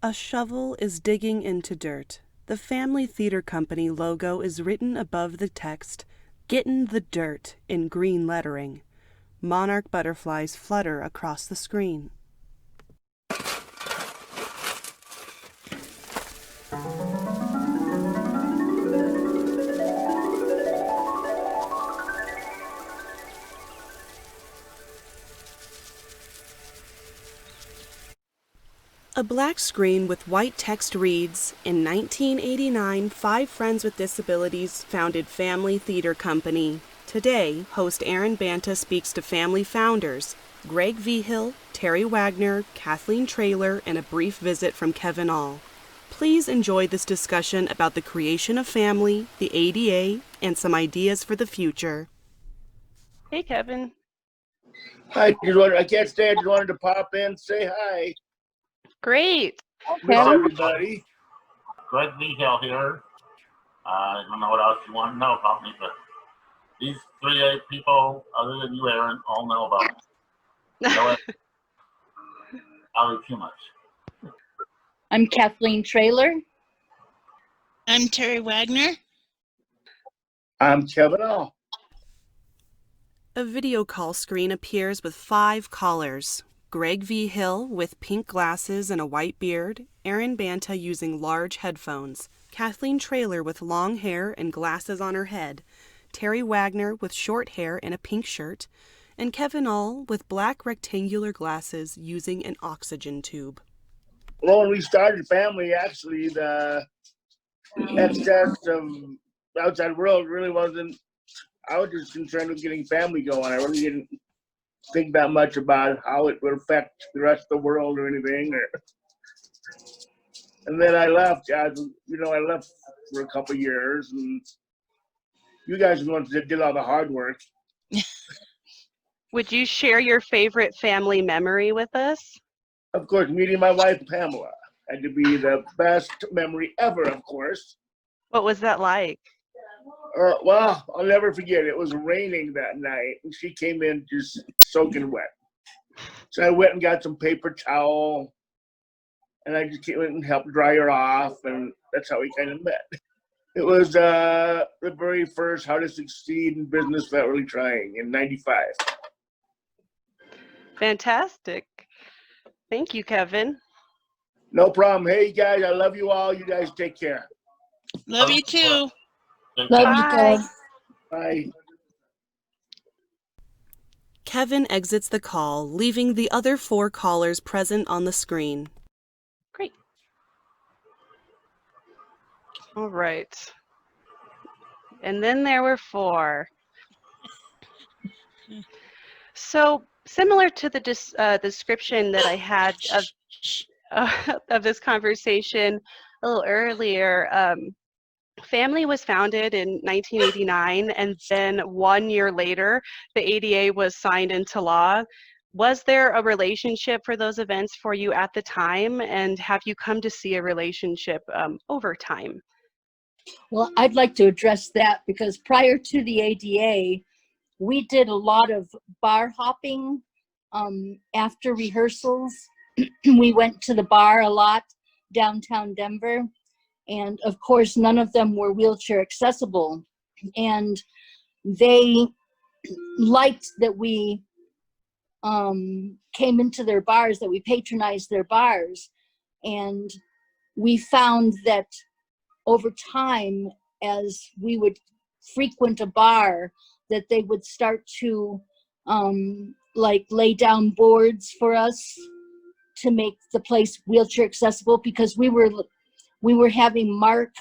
A shovel is digging into dirt. The Phamaly Theatre Company logo is written above the text, "Gettin the Dirt," in green lettering. Monarch butterflies flutter across the screen. A black screen with white text reads, "In 1989, 5 friends with disabilities founded Phamaly Theatre Company. Today, host Aaron Banta speaks to family founders, Gregg Vigil, Teri Wagner, Kathleen Traylor, and a brief visit from Kevin Ahl. Please enjoy this discussion about the creation of Phamaly, the ADA, and some ideas for the future." Hey, Kevin. Hi, I can't stay. I just wanted to pop in, say hi. Great. Miss everybody. Gregg Vigil here. I don't know what else you want to know about me, but these 3 people, other than you, Aaron, all know about me. So I'll too much. I'm Kathleen Traylor. I'm Teri Wagner. I'm Kevin Ahl. A video call screen appears with 5 callers. Gregg Vigil with pink glasses and a white beard, Aaron Banta using large headphones, Kathleen Traylor with long hair and glasses on her head, Teri Wagner with short hair and a pink shirt, and Kevin Ahl with black rectangular glasses using an oxygen tube. Well, when we started Phamaly, actually, the excess of outside world really wasn't. I was just concerned with getting Phamaly going. I really didn't think that much about how it would affect the rest of the world or anything. And then I left. I left for a couple of years, and you guys are the ones that did all the hard work. Would you share your favorite family memory with us? Of course, meeting my wife, Pamela, had to be the best memory ever, of course. What was that like? Well, I'll never forget. It was raining that night, and she came in just soaking wet. So I went and got some paper towel, and I just came in and helped dry her off, and that's how we kind of met. It was the very first How to Succeed in Business Without Really Trying in '95. Fantastic. Thank you, Kevin. No problem. Hey, guys, I love you all. You guys take care. Love you too. Love you, Bye. Kev. Bye. Kevin exits the call, leaving the other 4 callers present on the screen. Great. All right. And then there were 4. So similar to the description that I had of this conversation a little earlier, Phamaly was founded in 1989, and then 1 year later, the ADA was signed into law. Was there a relationship for those events for you at the time, and have you come to see a relationship over time? Well, I'd like to address that because prior to the ADA, we did a lot of bar hopping after rehearsals. We went to the bar a lot downtown Denver. And of course, none of them were wheelchair accessible. And they liked that we came into their bars, that we patronized their bars. And we found that over time, as we would frequent a bar, that they would start to like lay down boards for us to make the place wheelchair accessible, because we were having Mark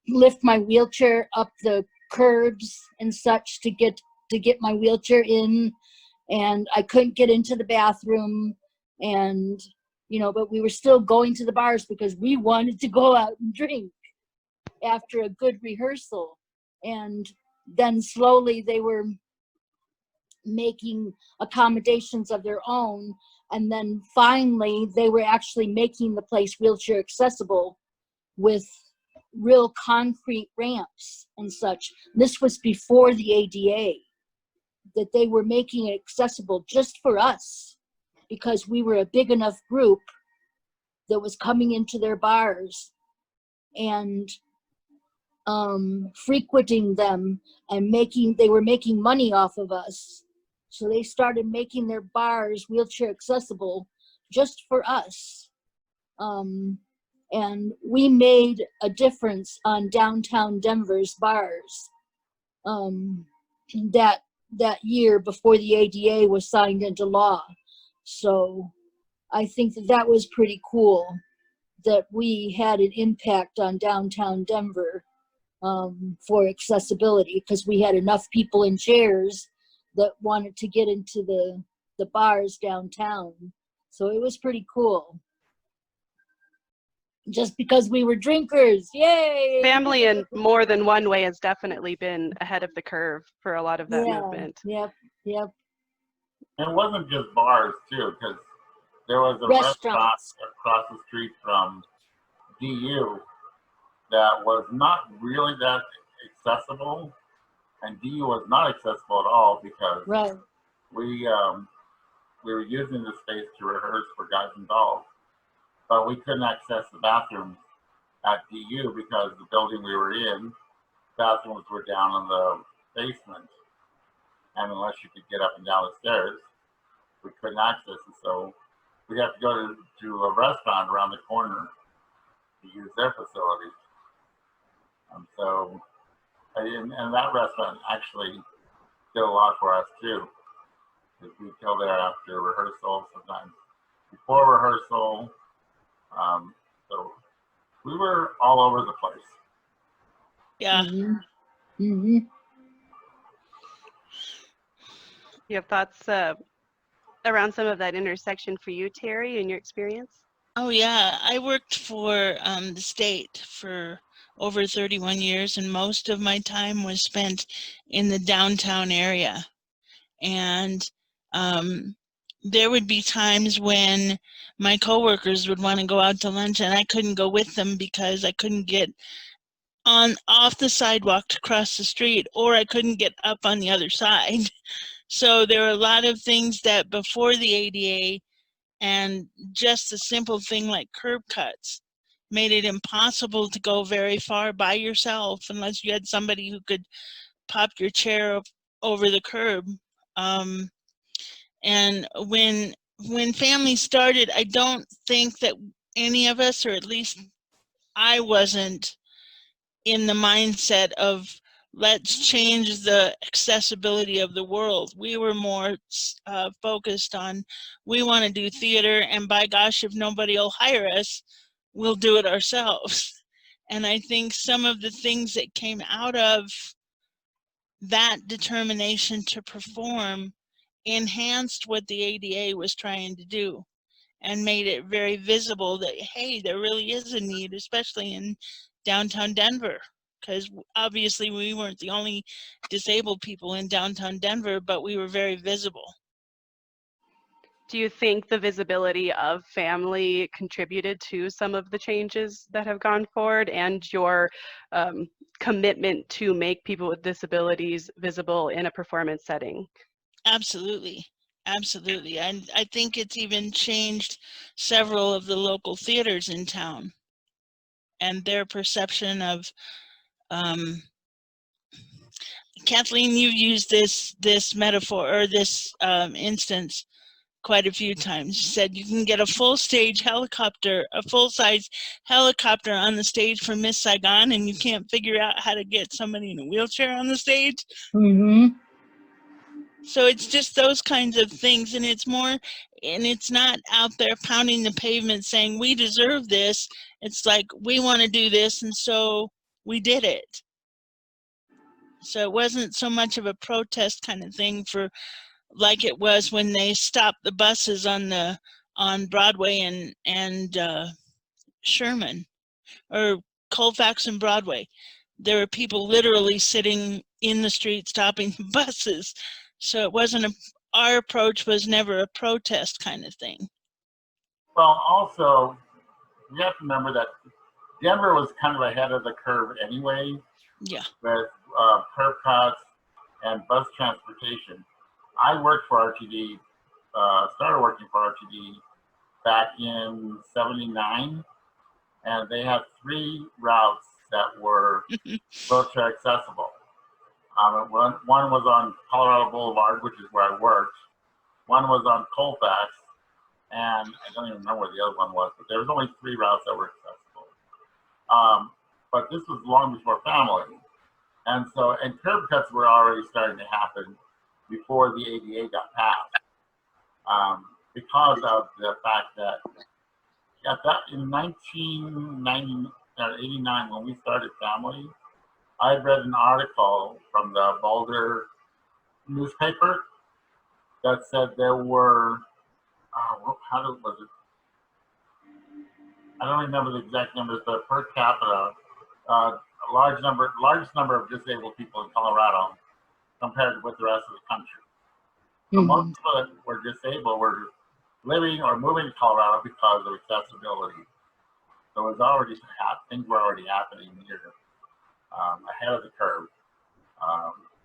lift my wheelchair up the curbs and such to get my wheelchair in, and I couldn't get into the bathroom, and but we were still going to the bars because we wanted to go out and drink after a good rehearsal. And then slowly they were making accommodations of their own, and then finally they were actually making the place wheelchair accessible with real concrete ramps and such. This was before the ADA, that they were making it accessible just for us, because we were a big enough group that was coming into their bars and frequenting them, and they were making money off of us. So they started making their bars wheelchair accessible just for us. And we made a difference on downtown Denver's bars that year before the ADA was signed into law. So I think that was pretty cool that we had an impact on downtown Denver for accessibility, because we had enough people in chairs that wanted to get into the bars downtown. So it was pretty cool. Just because we were drinkers, yay! Family in more than one way has definitely been ahead of the curve for a lot of that movement. Yep. And it wasn't just bars too, because there was a restaurant across the street from DU that was not really that accessible, and DU was not accessible at all because we were using the space to rehearse for Guys and Dolls, but we couldn't access the bathrooms at DU because the building we were in, bathrooms were down in the basement, and unless you could get up and down the stairs, we couldn't access it. So we had to go to a restaurant around the corner to use their facilities. And that restaurant actually did a lot for us too, because we'd go there after rehearsal, sometimes before rehearsal. So we were all over the place. Yeah. Mm-hmm. You have thoughts around some of that intersection for you, Teri, in your experience? Oh yeah, I worked for the state for over 31 years, and most of my time was spent in the downtown area. And there would be times when my coworkers would want to go out to lunch, and I couldn't go with them because I couldn't get off the sidewalk to cross the street, or I couldn't get up on the other side. So there were a lot of things that before the ADA, and just a simple thing like curb cuts, made it impossible to go very far by yourself unless you had somebody who could pop your chair over the curb. And when Phamaly started, I don't think that any of us, or at least I wasn't in the mindset of let's change the accessibility of the world. We were more focused on, we want to do theater, and by gosh, if nobody will hire us, we'll do it ourselves. And I think some of the things that came out of that determination to perform enhanced what the ADA was trying to do, and made it very visible that, hey, there really is a need, especially in downtown Denver, because obviously we weren't the only disabled people in downtown Denver, but we were very visible. Do you think the visibility of Phamaly contributed to some of the changes that have gone forward, and your commitment to make people with disabilities visible in a performance setting? Absolutely. Absolutely. And I think it's even changed several of the local theaters in town and their perception of, Kathleen, you've used this metaphor, or this instance quite a few times. You said you can get a full-size helicopter on the stage for Miss Saigon, and you can't figure out how to get somebody in a wheelchair on the stage. Mm-hmm. So it's just those kinds of things, and it's not out there pounding the pavement saying we deserve this. It's like, we want to do this, and so we did it. So it wasn't so much of a protest kind of thing like it was when they stopped the buses on Broadway and Sherman, or Colfax and Broadway. There were people literally sitting in the street stopping the buses. So it wasn't our approach was never a protest kind of thing. Well, also, you have to remember that Denver was kind of ahead of the curve anyway. Yeah. With curb cuts and bus transportation. I worked for RTD, started working for RTD back in '79, and they had 3 routes that were wheelchair accessible. One was on Colorado Boulevard, which is where I worked. One was on Colfax, and I don't even remember where the other one was, but there was only 3 routes that were accessible. But this was long before Phamaly. And so, and curb cuts were already starting to happen before the ADA got passed. Because of the fact that in 1989, when we started Phamaly, I read an article from the Boulder newspaper that said there were, was it? I don't remember the exact numbers, but per capita, largest number of disabled people in Colorado compared with the rest of the country. So most people that were disabled were living or moving to Colorado because of accessibility. So it was already things were already happening here ahead of the curve,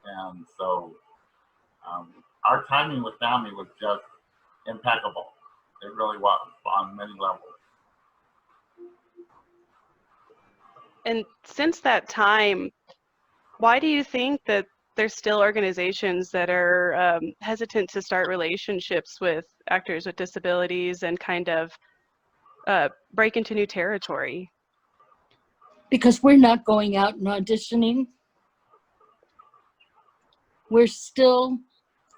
and so our timing with Phamaly was just impeccable. It really was on many levels. And since that time, why do you think that there's still organizations that are hesitant to start relationships with actors with disabilities and kind of break into new territory? Because we're not going out and auditioning. We're still,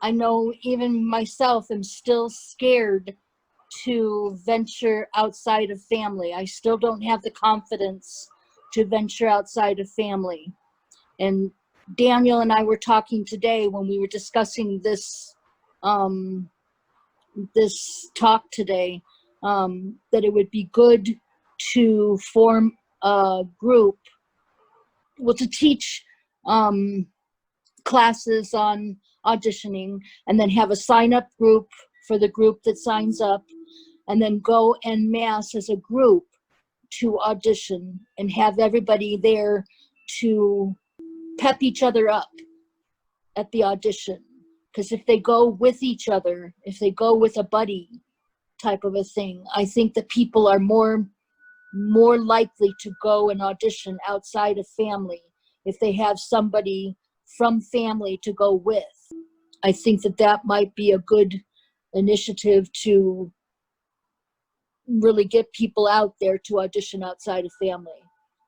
I know even myself am still scared to venture outside of Phamaly. I still don't have the confidence to venture outside of Phamaly. And Daniel and I were talking today when we were discussing this this talk today, that it would be good to form a group, well, to teach classes on auditioning, and then have a sign-up group for the group that signs up, and then go en masse as a group to audition and have everybody there to pep each other up at the audition. Because if they go with each other, if they go with a buddy type of a thing, I think that people are more likely to go and audition outside of Phamaly if they have somebody from Phamaly to go with. I think that that might be a good initiative to really get people out there to audition outside of Phamaly.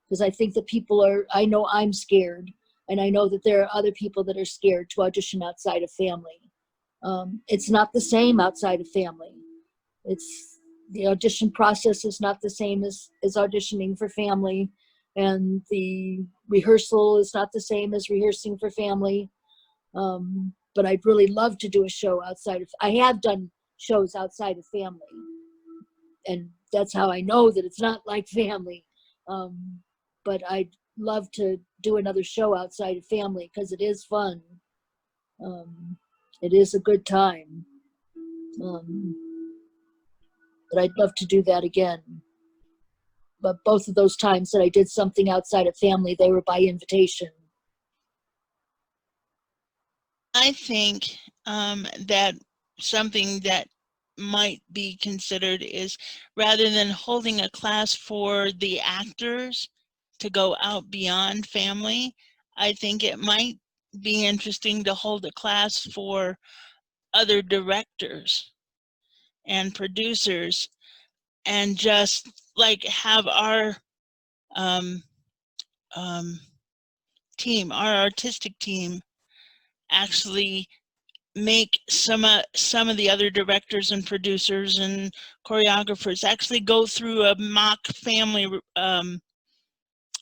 Because I think that people are, I know I'm scared, and I know that there are other people that are scared to audition outside of Phamaly. It's not the same outside of Phamaly. The audition process is not the same as auditioning for Phamaly, and the rehearsal is not the same as rehearsing for Phamaly. But I'd really love to do a show outside of, I have done shows outside of Phamaly, and that's how I know that it's not like Phamaly. But I'd love to do another show outside of Phamaly because it is fun. It is a good time. But I'd love to do that again. But both of those times that I did something outside of Phamaly, they were by invitation. I think that something that might be considered is, rather than holding a class for the actors to go out beyond Phamaly, I think it might be interesting to hold a class for other directors and producers, and just like have our team, our artistic team, actually make some of the other directors and producers and choreographers actually go through a mock Phamaly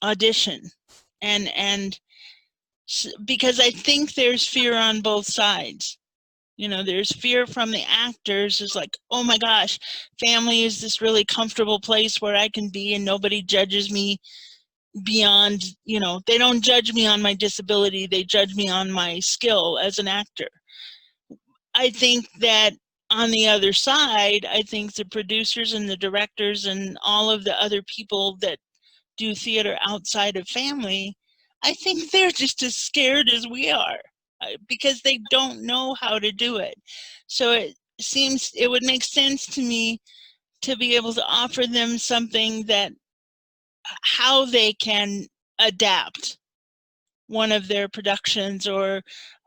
audition, and because I think there's fear on both sides. You know, there's fear from the actors. It's like, oh my gosh, Phamaly is this really comfortable place where I can be and nobody judges me beyond, you know, they don't judge me on my disability, they judge me on my skill as an actor. I think that on the other side, I think the producers and the directors and all of the other people that do theater outside of Phamaly, I think they're just as scared as we are because they don't know how to do it. So it seems it would make sense to me to be able to offer them something that, how they can adapt one of their productions or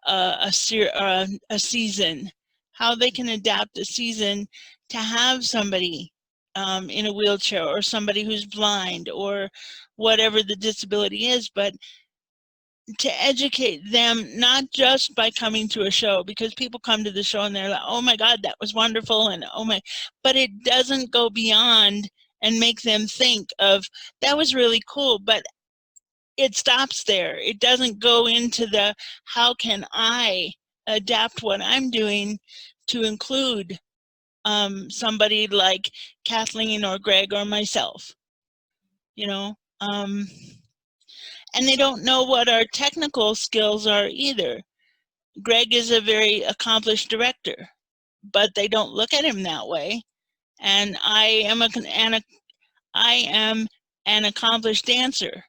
a season, how they can adapt a season to have somebody in a wheelchair or somebody who's blind or whatever the disability is, but to educate them, not just by coming to a show, because people come to the show and they're like, oh my God, that was wonderful, and oh my, but it doesn't go beyond and make them think of, that was really cool, but it stops there. It doesn't go into the, how can I adapt what I'm doing to include somebody like Kathleen or Gregg or myself, you know? And they don't know what our technical skills are either. Gregg is a very accomplished director, but they don't look at him that way. And I am an accomplished dancer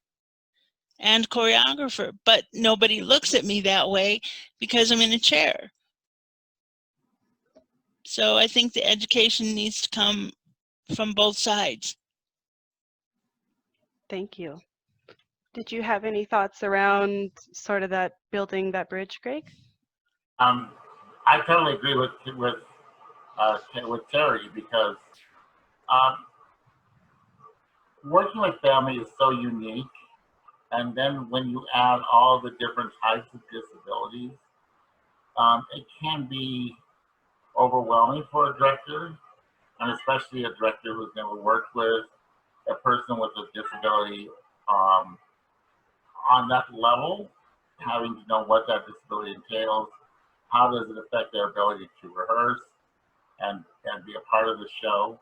and choreographer, but nobody looks at me that way because I'm in a chair. So I think the education needs to come from both sides. Thank you. Did you have any thoughts around sort of that building that bridge, Gregg? I totally agree with Teri, because working with family is so unique, and then when you add all the different types of disabilities, it can be overwhelming for a director, and especially a director who's never worked with a person with a disability on that level, having to know what that disability entails, how does it affect their ability to rehearse and be a part of the show.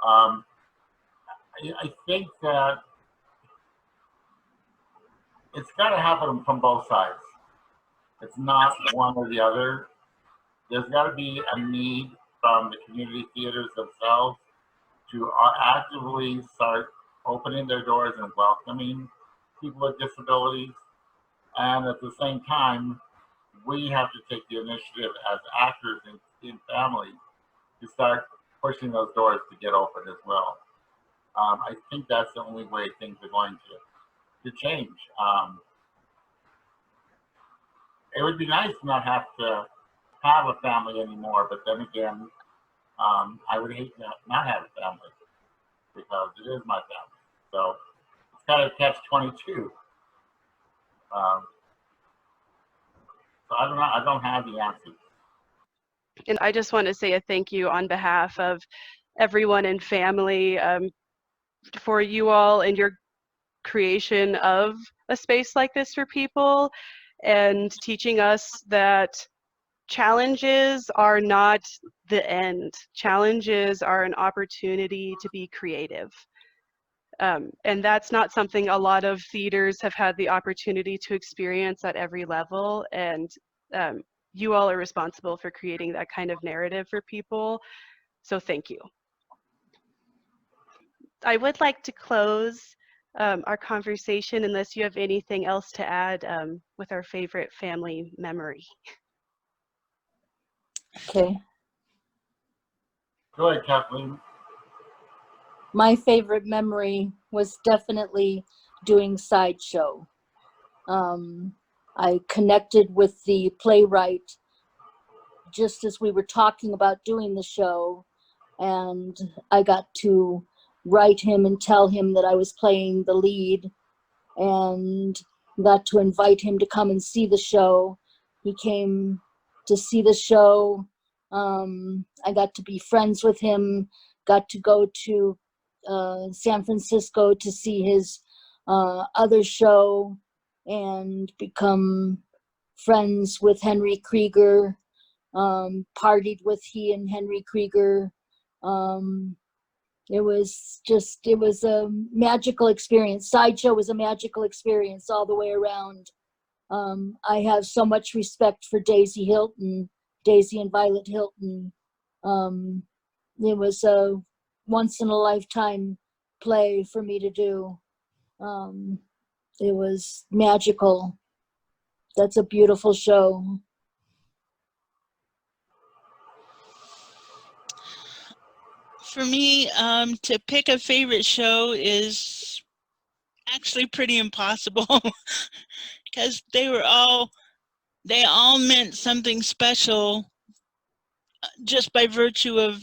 I think that it's got to happen from both sides. It's not one or the other. There's got to be a need from the community theaters themselves to actively start opening their doors and welcoming people with disabilities. And at the same time, we have to take the initiative as actors in Phamaly to start pushing those doors to get open as well. I think that's the only way things are going to change. It would be nice to not have to have a family anymore, but then again, I would hate to not have a family because it is my family. So it's kind of catch-22. So I don't know. I don't have the answer. And I just want to say a thank you on behalf of everyone in Phamaly for you all and your creation of a space like this for people, and teaching us that challenges are not the end. Challenges are an opportunity to be creative. And that's not something a lot of theaters have had the opportunity to experience at every level. And you all are responsible for creating that kind of narrative for people. So thank you. I would like to close our conversation unless you have anything else to add with our favorite family memory. Okay. Go ahead, Kathleen. My favorite memory was definitely doing Sideshow. I connected with the playwright just as we were talking about doing the show, and I got to write him and tell him that I was playing the lead, and got to invite him to come and see the show. He came to see the show. I got to be friends with him, got to go to San Francisco to see his other show and become friends with Henry Krieger, partied with he and Henry Krieger. It was a magical experience. Sideshow was a magical experience all the way around. I have so much respect for Daisy and Violet Hilton. It was a once in a lifetime play for me to do. It was magical. That's a beautiful show. For me, to pick a favorite show is actually pretty impossible because they all meant something special just by virtue of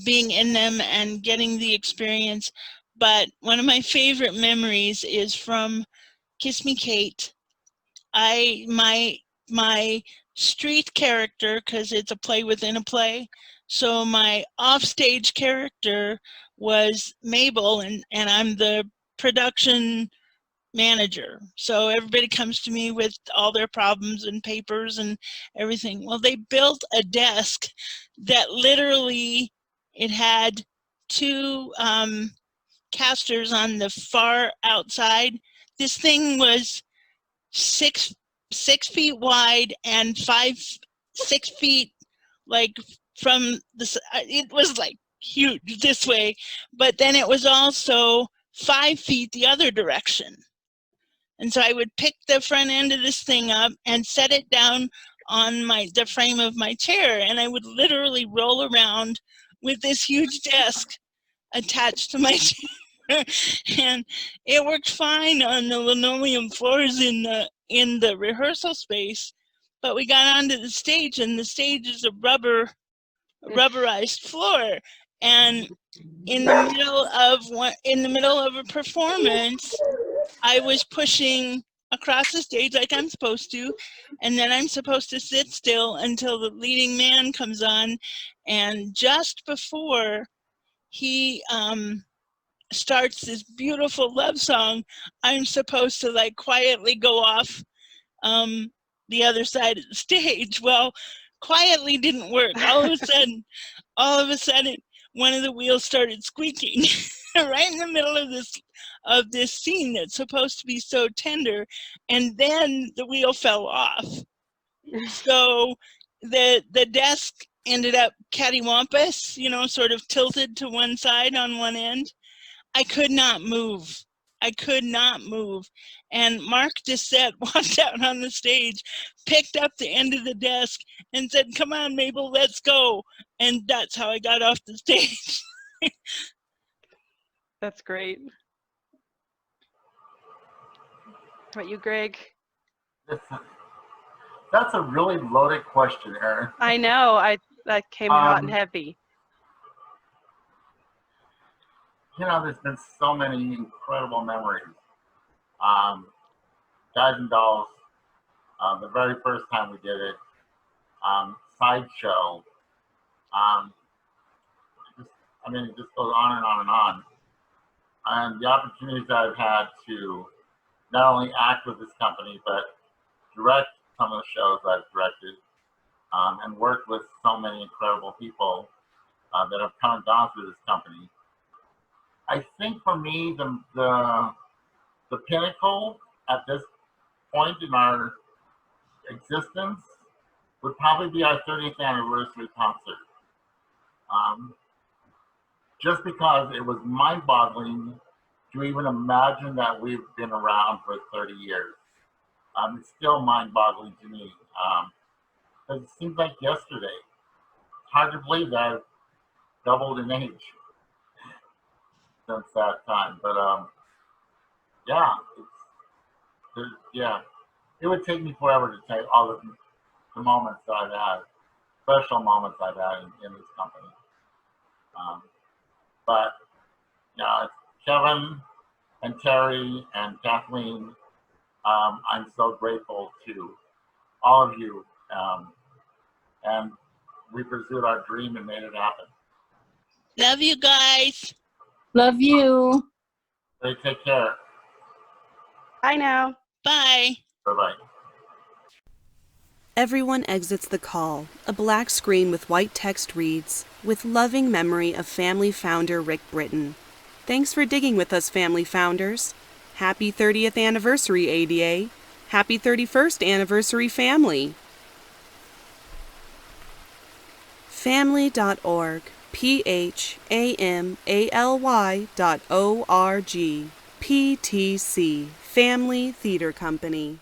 being in them and getting the experience. But one of my favorite memories is from Kiss Me Kate. My street character, because it's a play within a play, so my offstage character was Mabel, and I'm the production manager. So everybody comes to me with all their problems and papers and everything. Well, they built a desk that literally, it had two casters on the far outside. This thing was 6 feet wide and 6 feet, like from the, it was like huge this way, but then it was also 5 feet the other direction. And so I would pick the front end of this thing up and set it down on the frame of my chair, and I would literally roll around with this huge desk attached to my chair. And it worked fine on the linoleum floors in the rehearsal space, but we got onto the stage, and the stage is a rubberized floor, and in the middle of a performance, I was pushing across the stage like I'm supposed to, and then I'm supposed to sit still until the leading man comes on, and just before he starts this beautiful love song, I'm supposed to like quietly go off the other side of the stage. Well, quietly didn't work. All of a sudden, one of the wheels started squeaking right in the middle of this scene that's supposed to be so tender, and then the wheel fell off. So the desk ended up cattywampus, sort of tilted to one side on one end. I could not move. And Mark Dissette walked out on the stage, picked up the end of the desk, and said, "Come on, Mabel, let's go." And that's how I got off the stage. That's great. How about you, Greg? That's a really loaded question, Erin. I know. That came hot and heavy. There's been so many incredible memories. Guys and Dolls, the very first time we did it, Sideshow. It just goes on and on and on. And the opportunities that I've had to not only act with this company, but direct some of the shows I've directed, and worked with so many incredible people that have come and gone through this company. I think for me, the pinnacle at this point in our existence would probably be our 30th anniversary concert. Just because it was mind-boggling to even imagine that we've been around for 30 years. It's still mind-boggling to me. Because it seems like yesterday. It's hard to believe that I've doubled in age since that time. But it would take me forever to tell you all of the moments that I've had, special moments I've had in this company. But it's Kevin and Teri and Kathleen. I'm so grateful to all of you, and we pursued our dream and made it happen. Love you guys. Love you. Hey, take care. Bye now. Bye. Bye-bye. Everyone exits the call. A black screen with white text reads, "With loving memory of family founder Rick Britton." Thanks for digging with us, family founders. Happy 30th anniversary, ADA. Happy 31st anniversary, family. Phamaly.org. PHAMALY.org. PTC. Phamaly Theatre Company.